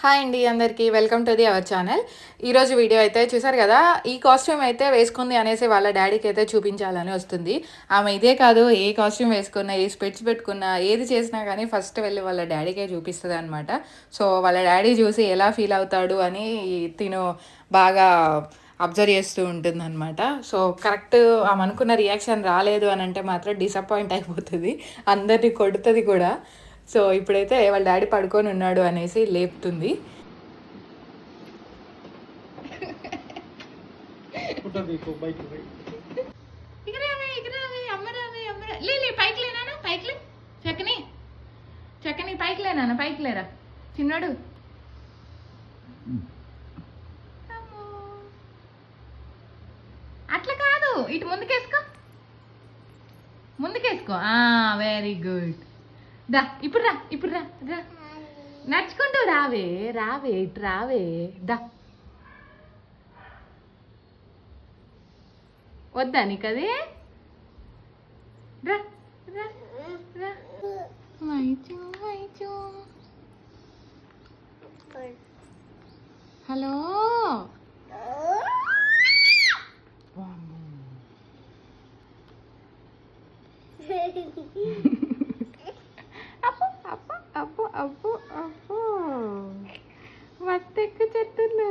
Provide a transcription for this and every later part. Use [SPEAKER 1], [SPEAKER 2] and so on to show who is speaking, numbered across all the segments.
[SPEAKER 1] Hi అండి అందరికీ welcome to our channel. ఈరోజు వీడియో అయితే చూసారు కదా, ఈ కాస్ట్యూమ్ అయితే వేసుకుంది అనేసి వాళ్ళ డాడీకి అయితే చూపించాలని వస్తుంది. ఆమె ఇదే కాదు, ఏ కాస్ట్యూమ్ వేసుకున్నా, ఏ స్పెట్స్ పెట్టుకున్నా, ఏది చేసినా కానీ ఫస్ట్ వెళ్ళి వాళ్ళ డాడీకే చూపిస్తుంది అనమాట. సో వాళ్ళ డాడీ చూసి ఎలా ఫీల్ అవుతాడు అని తిను బాగా అబ్జర్వ్ చేస్తూ ఉంటుందన్నమాట. సో కరెక్ట్ ఆమె అనుకున్న రియాక్షన్ రాలేదు అని అంటే మాత్రం డిసప్పాయింట్ అయిపోతుంది, అందరినీ కొడుతుంది కూడా. సో ఇప్పుడైతే వాళ్ళ డాడీ పడుకొని ఉన్నాడు అనేసి లేపుతుంది. పైకి లేనా, పైకి లేరా చిన్నాడు. అట్లా కాదు, ఇటు ముందుకేసుకో, ముందుకేసుకో. Very good. దా ఇప్పుడు రా, ఇప్పుడు రా, రా నడుచుకుంటూ రావే, రావే ఇటు రావే. దా వద్దా నీకు అది? రా రా రా. మైచు మైచు. హలో అబ్బో అబ్బో అబ్బో, మస్తు ఎక్కువ చెట్టున్నా.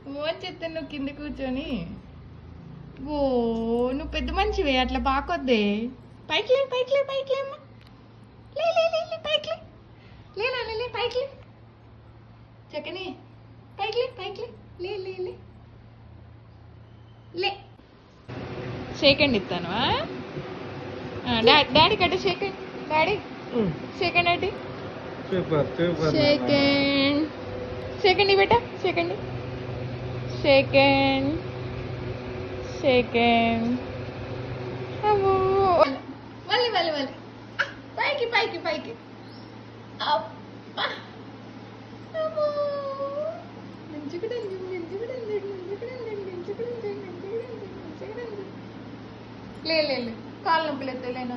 [SPEAKER 1] ఓ చెత్త, నువ్వు కింద కూర్చొని. ఓ నువ్వు పెద్ద మనిషివే, అట్లా బాకొద్దే. పైకి లే, పైకి లే, పైకి లేమ్మా. లే లే లే, పైకి లే, లే లే, పైకి చక్కని, పైకి పైకి లే లే లే లే. షేకండ్ ఇస్తాను. డాడీ కట్ట shake hand, daddy shake hand daddy, shake hand షేకండి బేటా, షేకండి, షేకండ్ షేకండ్. అమ్మో మళ్ళీ మళ్ళీ మళ్ళీ పైకి పైకి పైకి. లే కాళ్ళ నొప్పులు ఎత్తలేనా.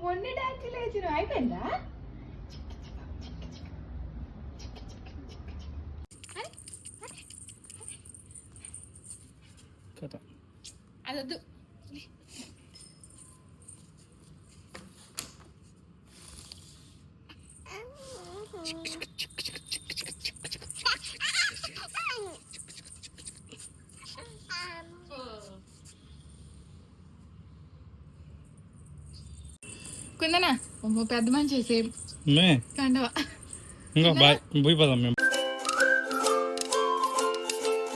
[SPEAKER 1] మొన్న డాన్స్ లేచిన అయిపోయిందా? అదొద్దు. కుందనా పెద్ద మనిషి సేమ్ కండవా. ఇంకా పోయిపోదాం మేము.